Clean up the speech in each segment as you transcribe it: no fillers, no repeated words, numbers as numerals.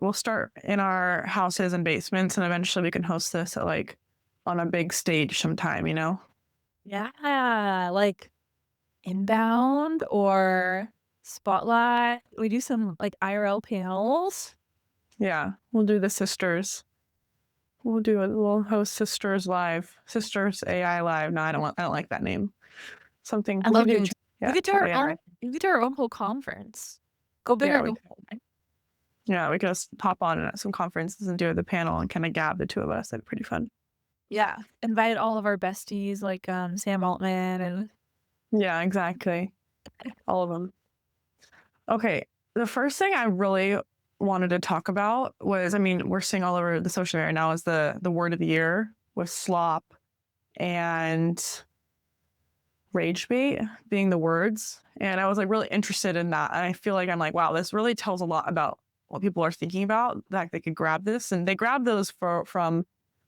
we'll start in our houses and basements, and eventually we can host this at like on a big stage sometime, you know? Yeah, like inbound or spotlight. We do some like IRL panels. Yeah, we'll do the sisters. We'll host Sisters Live, Sisters AI Live. No, I don't like that name. Something I we could love do. doing we Yeah, could do our AI. own we could do our own whole conference. Go big Yeah, or go home. we could just hop on at some conferences and do the panel and kind of gab the two of us. That'd be pretty fun. Yeah. Invite all of our besties like Sam Altman and Yeah, exactly. All of them. Okay, the first thing I really wanted to talk about was, I mean, we're seeing all over the social media right now is the word of the year with slop and rage bait being the words. And I was like really interested in that. And I feel like I'm like, wow, this really tells a lot about what people are thinking about, that they could grab this. And they grab those from a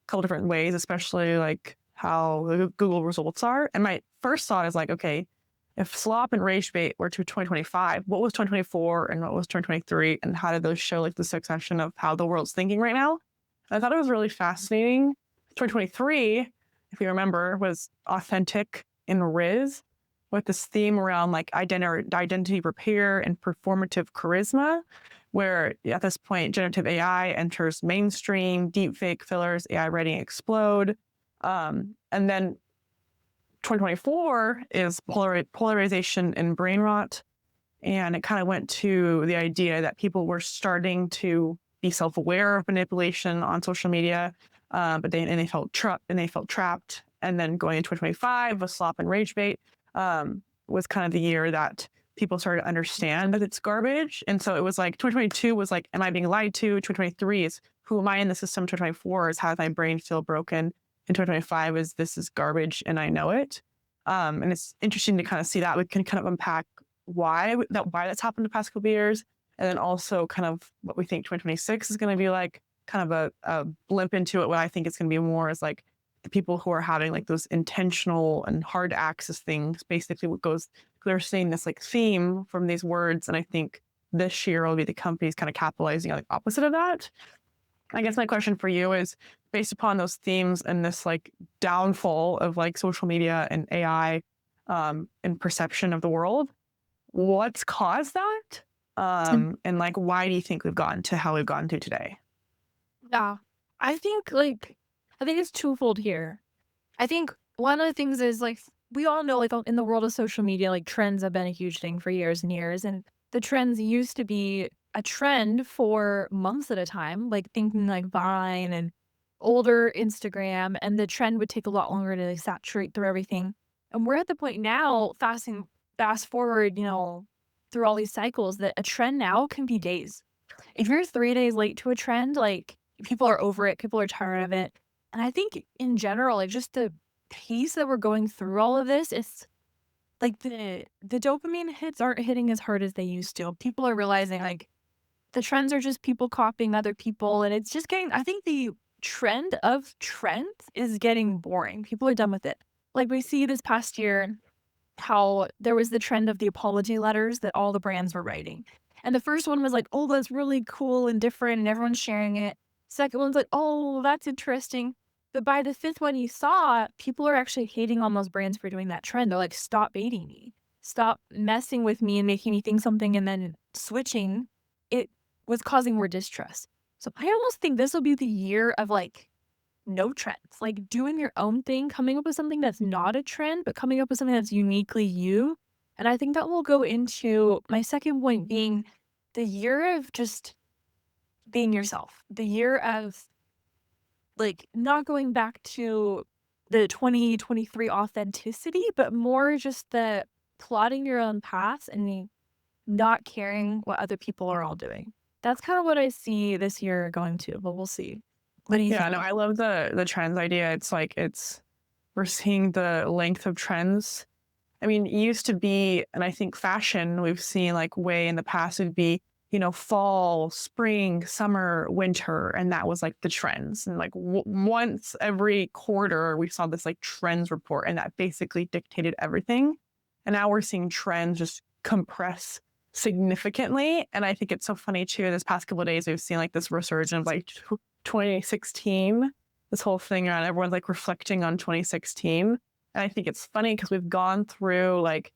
couple different ways, especially like how the Google results are. And my first thought is like, okay, if slop and rage bait were to 2025, what was 2024 and what was 2023? And how did those show like the succession of how the world's thinking right now? I thought it was really fascinating. 2023, if you remember, was authentic in Riz with this theme around like identity repair and performative charisma, where at this point, generative AI enters mainstream, deepfake fillers, AI writing explode. And then 2024 is polarization and brain rot. And it kind of went to the idea that people were starting to be self-aware of manipulation on social media, but they felt trapped. And then going into 2025 with slop and rage bait was kind of the year that people started to understand that it's garbage. And so it was like 2022 was like, am I being lied to? 2023 is who am I in the system? 2024 is how does my brain feel broken? And 2025 is this is garbage and I know it. And it's interesting to kind of see that. We can kind of unpack why that's happened the past couple of years, and then also kind of what we think 2026 is going to be like, kind of a blimp into it. What I think it's going to be more is like the people who are having like those intentional and hard to access things. Basically, what goes they're seeing this like theme from these words, and I think this year will be the companies kind of capitalizing on the opposite of that. I guess my question for you is based upon those themes and this like downfall of like social media and AI and perception of the world, what's caused that? And like, why do you think we've gotten to how we've gotten to today? yeah. I think like I think it's twofold here. I think one of the things is like we all know like in the world of social media, like trends have been a huge thing for years and years. And the trends used to be a trend for months at a time, like thinking like Vine and older Instagram, and the trend would take a lot longer to like, saturate through everything. And we're at the point now, fast forward, through all these cycles that a trend now can be days. If you're 3 days late to a trend, like people are over it, people are tired of it. And I think in general, like just the pace that we're going through all of this is like the dopamine hits aren't hitting as hard as they used to. People are realizing like the trends are just people copying other people, and it's just getting I think the trend of trends is getting boring. People are done with it. Like we see this past year how there was the trend of the apology letters that all the brands were writing. And the first one was like, "Oh, that's really cool and different," and everyone's sharing it. Second one's like, "Oh, that's interesting." But by the fifth one you saw, people are actually hating on those brands for doing that trend. They're like, "Stop baiting me. Stop messing with me and making me think something and then switching." It was causing more distrust. So I almost think this will be the year of like no trends, like doing your own thing, coming up with something that's not a trend, but coming up with something that's uniquely you. And I think that will go into my second point being the year of just being yourself, the year of like not going back to the 2023 authenticity, but more just the plotting your own path and not caring what other people are all doing. That's kind of what I see this year going to, but we'll see. What do you Yeah, no, think? I love the trends idea. It's like we're seeing the length of trends. I mean, it used to be, and I think fashion we've seen like way in the past would be, fall, spring, summer, winter, and that was like the trends. And like once every quarter, we saw this like trends report, and that basically dictated everything. And now we're seeing trends just compress significantly. And I think it's so funny too. This past couple of days, we've seen like this resurgence of like 2016, this whole thing around everyone's like reflecting on 2016. And I think it's funny because we've gone through like,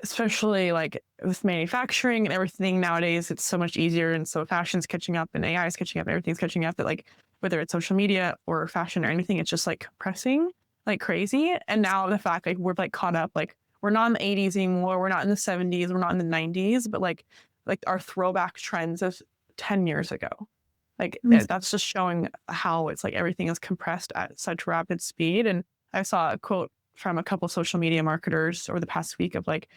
especially like with manufacturing and everything nowadays, it's so much easier. And so fashion's catching up and AI is catching up, everything's catching up, that like whether it's social media or fashion or anything, it's just like compressing like crazy. And now the fact like we're like caught up, like we're not in the 80s anymore, we're not in the 70s, we're not in the 90s, but like our throwback trends of 10 years ago. Like that's just showing how it's like everything is compressed at such rapid speed. And I saw a quote from a couple social media marketers over the past week of like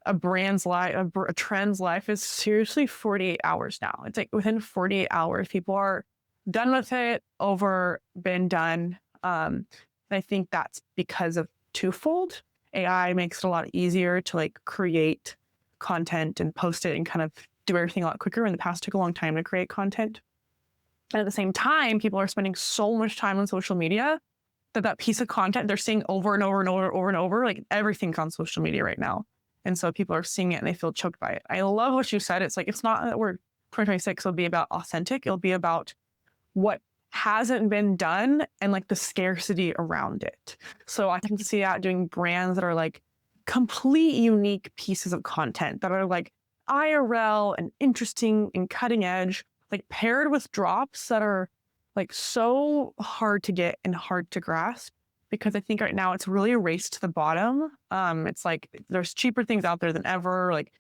a brand's life, a trend's life is seriously 48 hours now. It's like within 48 hours, people are done with it, been done. I think that's because of twofold. AI makes it a lot easier to like create content and post it and kind of do everything a lot quicker. In the past, took a long time to create content. And at the same time, people are spending so much time on social media that piece of content they're seeing over and over and over and over, like everything's on social media right now. And so people are seeing it and they feel choked by it. I love what you said. It's like, it's not that 2026 will be about authentic. It'll be about what hasn't been done and like the scarcity around it. So I can see that doing brands that are like complete unique pieces of content that are like IRL and interesting and cutting edge, like paired with drops that are like so hard to get and hard to grasp, because I think right now it's really a race to the bottom. It's like there's cheaper things out there than ever. Like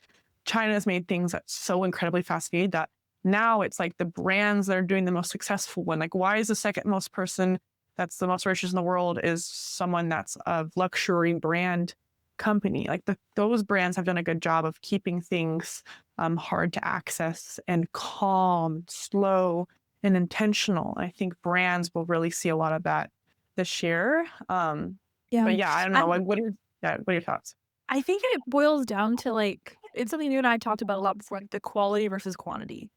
China's made things at so incredibly fast speed that now it's like the brands that are doing the most successful one. Like why is the second most person that's the most richest in the world is someone that's a luxury brand company? Like those brands have done a good job of keeping things hard to access and calm, slow, and intentional. I think brands will really see a lot of that this year. But yeah, I don't know. Like, what are your thoughts? I think it boils down to like, it's something you and I talked about a lot before, like the quality versus quantity.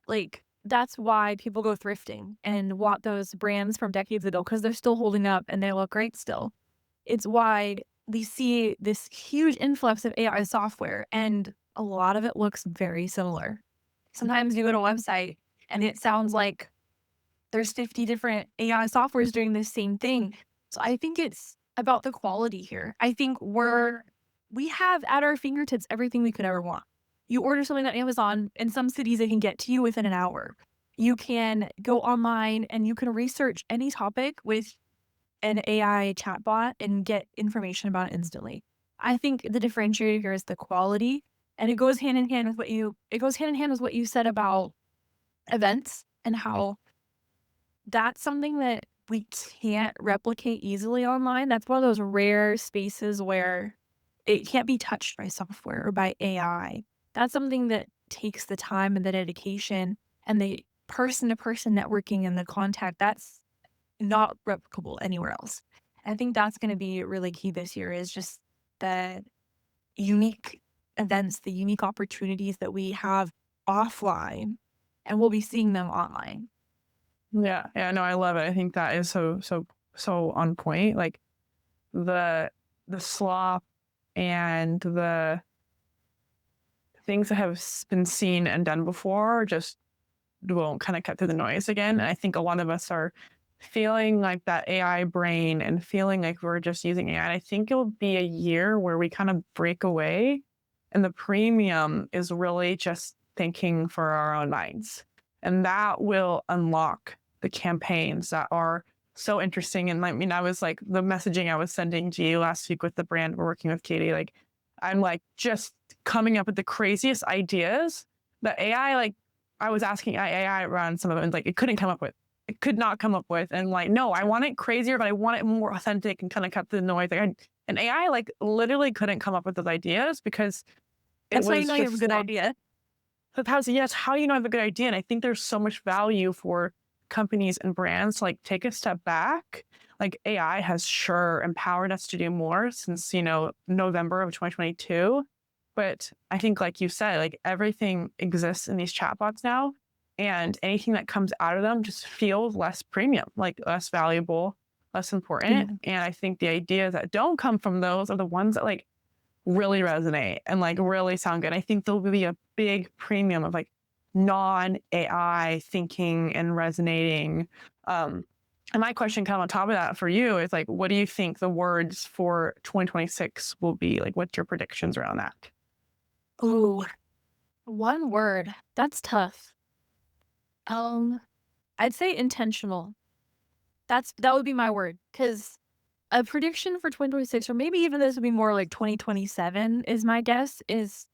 Like that's why people go thrifting and want those brands from decades ago, because they're still holding up and they look great still. It's why we see this huge influx of AI software, and a lot of it looks very similar. Sometimes you go to a website and it sounds like there's 50 different AI softwares doing the same thing. So I think it's about the quality here. I think we have at our fingertips everything we could ever want. You order something on Amazon, in some cities it can get to you within an hour. You can go online and you can research any topic with an AI chatbot and get information about it instantly. I think the differentiator here is the quality, and it goes hand in hand with what you said about events and how that's something that we can't replicate easily online. That's one of those rare spaces where it can't be touched by software or by AI. That's something that takes the time and the dedication and the person-to-person networking and the contact. That's not replicable anywhere else. I think that's going to be really key this year, is just the unique events, the unique opportunities that we have offline, and we'll be seeing them online. Yeah, no, I love it. I think that is so on point. Like the slop and the things that have been seen and done before just won't kind of cut through the noise again. And I think a lot of us are feeling like that AI brain and feeling like we're just using AI. And I think it'll be a year where we kind of break away, and the premium is really just thinking for our own minds. And that will unlock the campaigns that are so interesting. And I mean, I was like, the messaging I was sending to you last week with the brand we're working with, Katie, like I'm like just coming up with the craziest ideas that AI, like I was asking AI around some of it, and like it couldn't come up with. It could not come up with. And like, no, I want it crazier, but I want it more authentic and kind of cut through the noise. Like and AI like literally couldn't come up with those ideas because that's how you know you have a good idea. Yes, how you know I have a good idea. And I think there's so much value for companies and brands to like take a step back. Like AI has sure empowered us to do more since, November of 2022. But I think, like you said, like everything exists in these chatbots now, and anything that comes out of them just feels less premium, like less valuable, less important. And I think the ideas that don't come from those are the ones that like really resonate and like really sound good. I think there'll be a big premium of like non AI thinking and resonating. Um, and my question, kind of on top of that for you, is like, what do you think the words for 2026 will be? Like, what's your predictions around that? Ooh, one word. That's tough. Um, I'd say intentional. That would be my word. Because a prediction for 2026, or maybe even this would be more like 2027, is my guess, is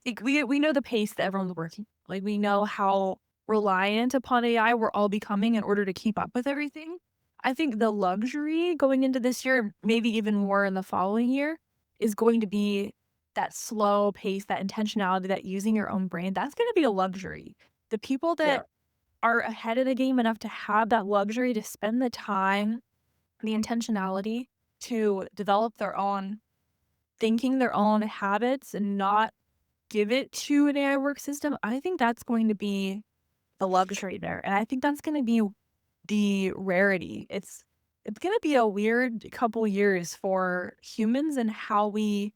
like we know the pace that everyone's working. Like we know how reliant upon AI we're all becoming in order to keep up with everything. I think the luxury going into this year, maybe even more in the following year, is going to be that slow pace, that intentionality, that using your own brain. That's going to be a luxury. The people Yeah. that are ahead of the game enough to have that luxury to spend the time, the intentionality to develop their own thinking, their own habits, and not give it to an AI work system, I think that's going to be the luxury there, and I think that's gonna be the rarity. It's gonna be a weird couple years for humans and how we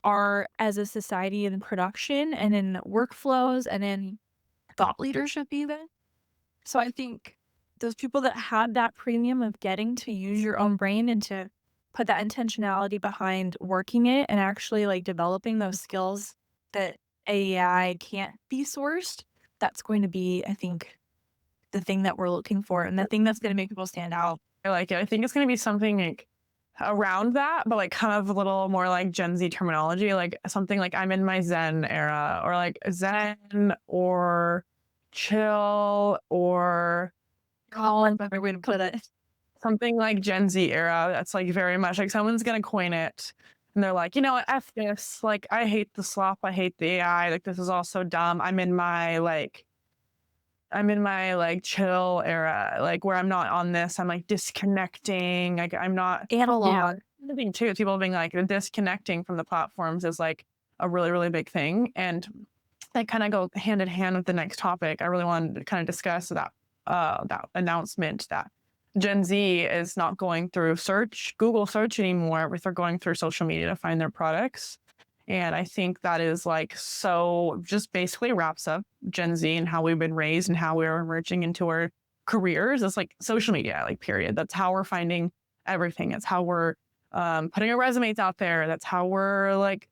are as a society in production and in workflows and in thought leadership even. So I think those people that had that premium of getting to use your own brain and to put that intentionality behind working it and actually like developing those skills that AI can't be sourced, that's going to be, I think, the thing that we're looking for and the thing that's going to make people stand out. I like it. I think it's going to be something like around that, but like kind of a little more like Gen Z terminology, like something like I'm in my Zen era, or like Zen or chill, or Oh, and better way to put it. something like Gen Z era. That's like very much like someone's going to coin it. And they're like, you know what, F this. Like, I hate the slop. I hate the AI. Like, this is all so dumb. I'm in my like chill era, like where I'm not on this. I'm like disconnecting. Like I'm not. Yeah. Analog. The thing too, is people being like disconnecting from the platforms is like a really, really big thing. And that kind of go hand in hand with the next topic. I really wanted to kind of discuss that announcement that Gen Z is not going through Google search anymore, but they're going through social media to find their products. And I think that is like so just basically wraps up Gen Z and how we've been raised and how we're emerging into our careers. It's like social media, like period. That's how we're finding everything. It's how we're putting our resumes out there. That's how we're like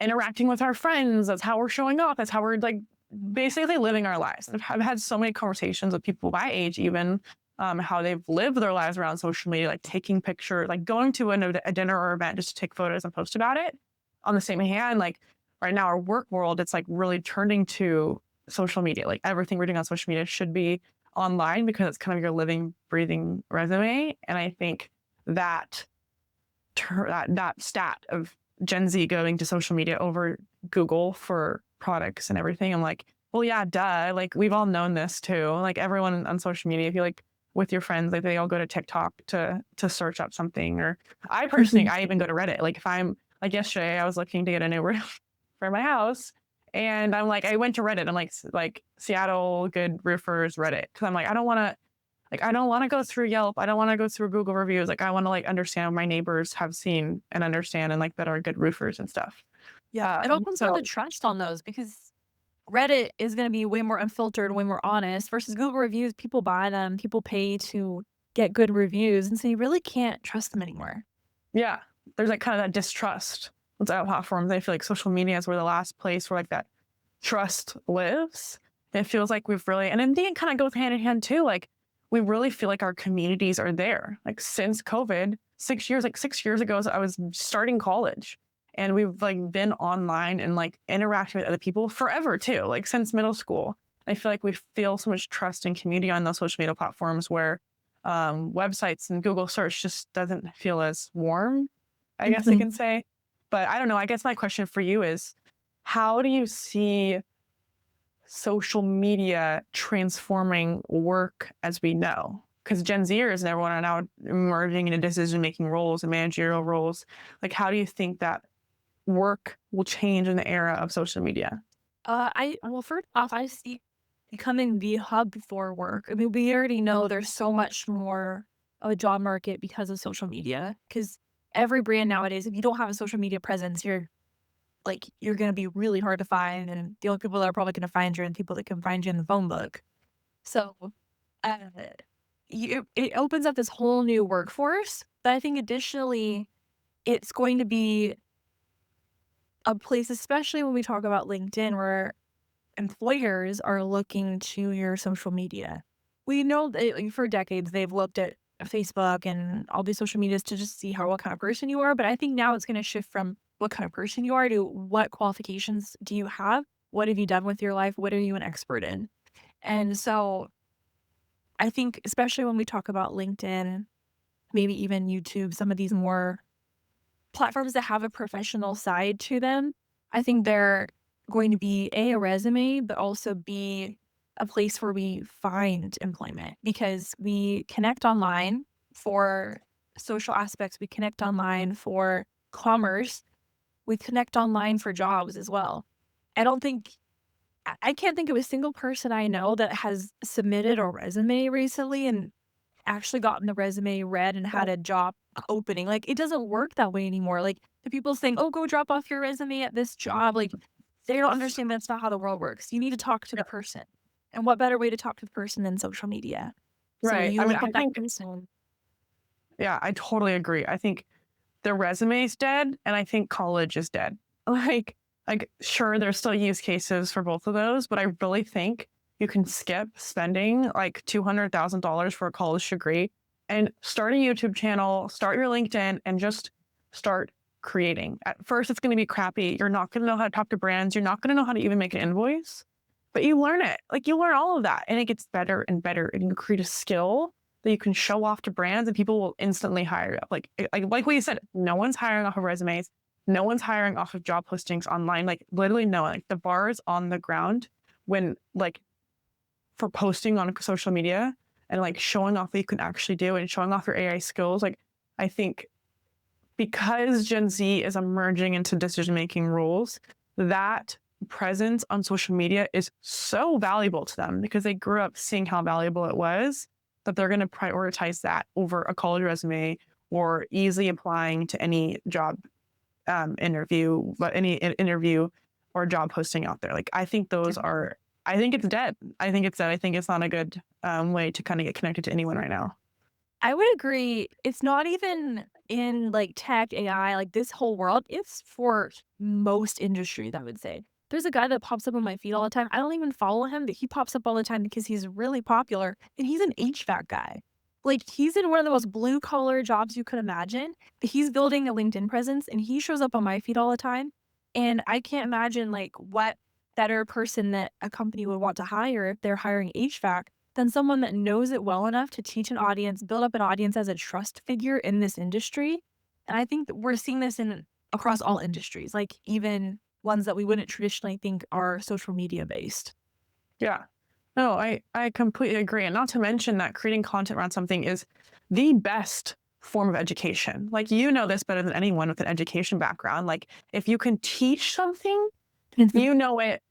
interacting with our friends. That's how we're showing off. That's how we're like basically living our lives. I've had so many conversations with people my age, even how they've lived their lives around social media, like taking pictures, like going to a dinner or event just to take photos and post about it. On the same hand, like right now, our work world, it's like really turning to social media. Like everything we're doing on social media should be online because it's kind of your living, breathing resume. And I think that that stat of Gen Z going to social media over Google for products and everything, I'm like, well, yeah, duh. Like we've all known this too. Like everyone on social media, if you like with your friends, like they all go to TikTok to search up something. Or I personally, I even go to Reddit. Like if I'm like yesterday, I was looking to get a new roof for my house, and I'm like, I went to Reddit. I'm like Seattle good roofers Reddit because I'm like, I don't want to go through Yelp. I don't want to go through Google reviews. Like I want to like understand what my neighbors have seen and understand and like that are good roofers and stuff. Yeah, it all comes down to trust on those because Reddit is going to be way more unfiltered, way more honest versus Google reviews. People buy them, people pay to get good reviews, and so you really can't trust them anymore. Yeah, there's like kind of that distrust with our platforms. I feel like social media is where the last place where like that trust lives. It feels like we've really, and then it kind of goes hand in hand too. Like we really feel like our communities are there. Like since COVID, 6 years, like 6 years ago, I was starting college, and we've like been online and like interacting with other people forever too. Like since middle school, I feel like we feel so much trust and community on those social media platforms where websites and Google search just doesn't feel as warm, I guess I can say. But I don't know. I guess my question for you is, how do you see social media transforming work as we know? Because Gen Zers and everyone are now emerging into decision-making roles and managerial roles. Like, how do you think that work will change in the era of social media? Well, first off, I see becoming the hub for work. I mean, we already know there's so much more of a job market because of social media. Because every brand nowadays, if you don't have a social media presence, you're going to be really hard to find. And the only people that are probably going to find you are the people that can find you in the phone book. So uh, it opens up this whole new workforce. But I think additionally, it's going to be a place, especially when we talk about LinkedIn, where employers are looking to your social media. We know that for decades they've looked at Facebook and all these social medias to just see what kind of person you are. But I think now it's going to shift from what kind of person you are to what qualifications do you have? What have you done with your life? What are you an expert in? And so I think, especially when we talk about LinkedIn, maybe even YouTube, some of these more platforms that have a professional side to them, I think they're going to be a resume, but also be a place where we find employment because we connect online for social aspects. We connect online for commerce. We connect online for jobs as well. I don't think I can't think of a single person I know that has submitted a resume recently and actually gotten the resume read and had a job opening. Like, it doesn't work that way anymore. Like, the people saying, "Oh, go drop off your resume at this job," like, they don't understand that's not how the world works. You need to talk to the person. And what better way to talk to the person than social media? So Right. you I mean, look I at that think, person. yeah, I totally agree. I think the resume is dead, and I think college is dead. Sure, there's still use cases for both of those, but I really think you can skip spending like $200,000 for a college degree and start a YouTube channel, start your LinkedIn, and just start creating. At first, it's going to be crappy. You're not going to know how to talk to brands. You're not going to know how to even make an invoice, but you learn it. Like, you learn all of that, and it gets better and better, and you create a skill that you can show off to brands, and people will instantly hire you. Like what you said, no one's hiring off of resumes. No one's hiring off of job postings online. Like, literally no one. Like, the bar is on the ground when, like, for posting on social media and like showing off what you can actually do and showing off your AI skills. Like, I think because Gen Z is emerging into decision-making roles, that presence on social media is so valuable to them because they grew up seeing how valuable it was, that they're going to prioritize that over a college resume or easily applying to any job interview, but any interview or job posting out there. Like, I think those are, I think it's dead. I think it's dead. I think it's not a good way to kind of get connected to anyone right now. I would agree. It's not even in like tech, AI, like this whole world. It's for most industries, I would say. There's a guy that pops up on my feed all the time. I don't even follow him, but he pops up all the time because he's really popular and he's an HVAC guy. Like, he's in one of the most blue collar jobs you could imagine, but he's building a LinkedIn presence and he shows up on my feed all the time. And I can't imagine like what better person that a company would want to hire if they're hiring HVAC than someone that knows it well enough to teach an audience, build up an audience as a trust figure in this industry. And I think that we're seeing this in across all industries, like even ones that we wouldn't traditionally think are social media based. Yeah. No, I completely agree. And not to mention that creating content around something is the best form of education. Like, you know this better than anyone with an education background. Like, if you can teach something, you know it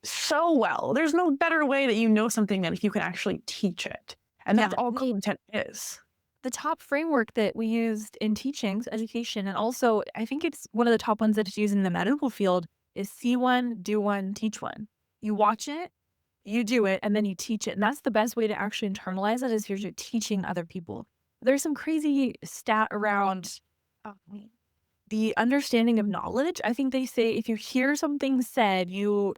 so well. There's no better way that you know something than if you can actually teach it. And that's all content is. The top framework that we used in teaching, education, and also I think it's one of the top ones that's used in the medical field is see one, do one, teach one. You watch it, you do it, and then you teach it. And that's the best way to actually internalize it is you're teaching other people. There's some crazy stat around the understanding of knowledge. I think they say if you hear something said, you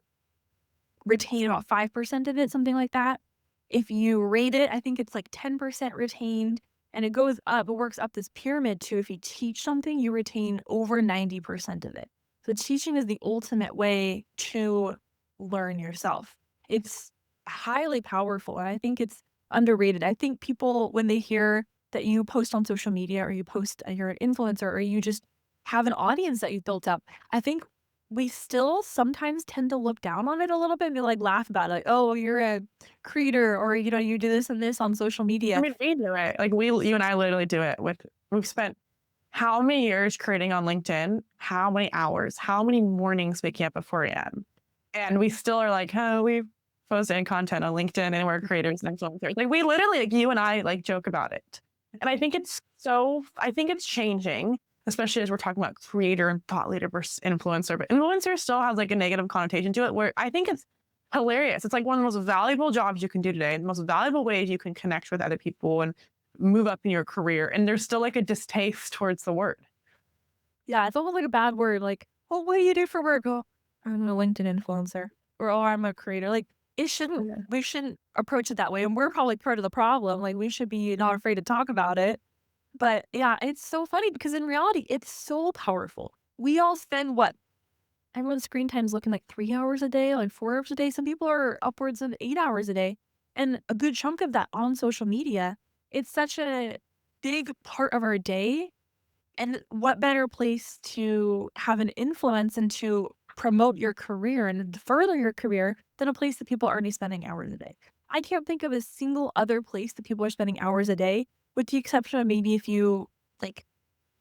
retain about 5% of it, something like that. If you rate it, I think it's like 10% retained. And it goes up, it works up this pyramid too. If you teach something, you retain over 90% of it. So teaching is the ultimate way to learn yourself. It's highly powerful. And I think it's underrated. I think people, when they hear that you post on social media or you post, you're an influencer or you just have an audience that you've built up, I think we still sometimes tend to look down on it a little bit and be like, laugh about it. Like, oh, you're a creator or, you know, you do this and this on social media. I mean, we do it. Like, you and I literally do it we've spent how many years creating on LinkedIn, how many hours, how many mornings waking up at 4 a.m. And we still are like, oh, we've posted content on LinkedIn and we're creators and influencers. Like, we literally, like, you and I like joke about it. And I think it's changing. especially as we're talking about creator and thought leader versus influencer. But influencer still has like a negative connotation to it, where I think it's hilarious. It's like one of the most valuable jobs you can do today, the most valuable ways you can connect with other people and move up in your career. And there's still like a distaste towards the word. Yeah, it's almost like a bad word, like, "Oh, what do you do for work?" "Oh, I'm a LinkedIn influencer," or, "Oh, I'm a creator." Like, Yeah. we shouldn't approach it that way, and we're probably part of the problem, like, we should be not afraid to talk about it. But, yeah, it's so funny because in reality, it's so powerful. We all spend what? Everyone's screen time's looking like 3 hours a day, like 4 hours a day. Some people are upwards of 8 hours a day, and a good chunk of that on social media. It's such a big part of our day, and what better place to have an influence and to promote your career and further your career than a place that people are already spending hours a day? I can't think of a single other place that people are spending hours a day, with the exception of maybe if you like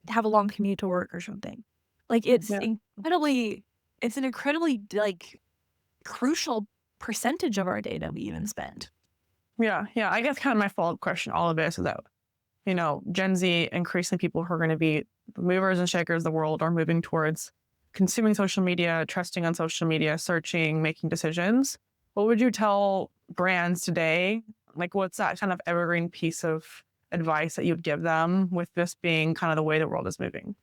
have a long commute to work or something. Like Yeah. it's an incredibly like crucial percentage of our day that we even spend. Yeah. Yeah. I guess kind of my follow up question, all of this is that, Gen Z, increasingly people who are going to be the movers and shakers of the world are moving towards consuming social media, trusting on social media, searching, making decisions. What would you tell brands today? Like, what's that kind of evergreen piece of advice that you'd give them with this being kind of the way the world is moving?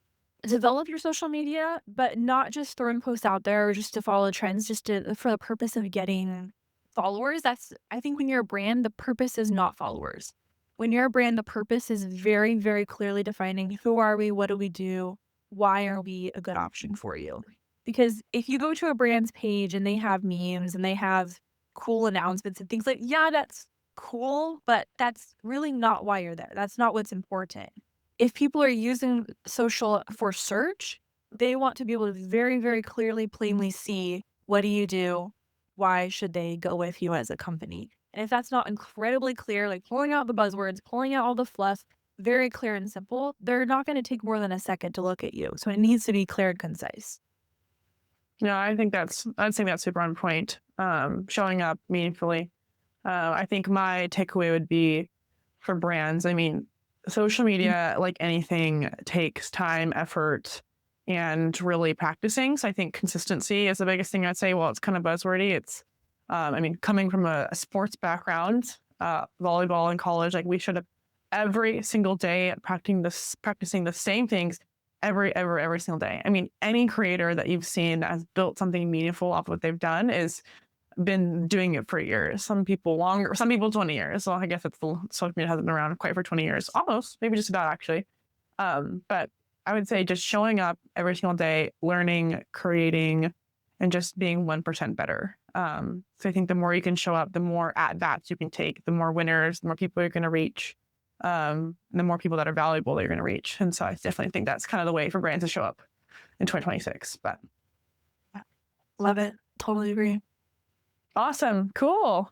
Develop your social media, but not just throwing posts out there just to follow trends, just to for the purpose of getting followers. That's I think when you're a brand, the purpose is not followers. When you're a brand, the purpose is very, very clearly defining who are we, what do we do, why are we a good option for you? Because if you go to a brand's page and they have memes and they have cool announcements and things like, yeah, that's cool, but that's really not why you're there. That's not what's important. If people are using social for search, they want to be able to very, very clearly, plainly see what do you do? Why should they go with you as a company? And if that's not incredibly clear, like pulling out the buzzwords, pulling out all the fluff, very clear and simple, they're not going to take more than a second to look at you. So it needs to be clear and concise. Yeah, I'd say that's super on point. Showing up meaningfully. I think my takeaway would be for brands. I mean, social media, like anything, takes time, effort, and really practicing. So I think consistency is the biggest thing I'd say. Well, it's kind of buzzwordy. I mean, coming from a sports background, volleyball in college, like we should have every single day practicing the same things every single day. I mean, any creator that you've seen that has built something meaningful off what they've done is been doing it for years. Some people longer, some people 20 years. So I guess it's the social media hasn't been around quite for 20 years, almost, maybe just about actually. But I would say just showing up every single day, learning, creating, and just being 1% better. So I think the more you can show up, the more at bats you can take, the more winners, the more people you're going to reach, the more people that are valuable that you're going to reach. And so I definitely think that's kind of the way for brands to show up in 2026. But Love it. Totally agree. awesome. Cool.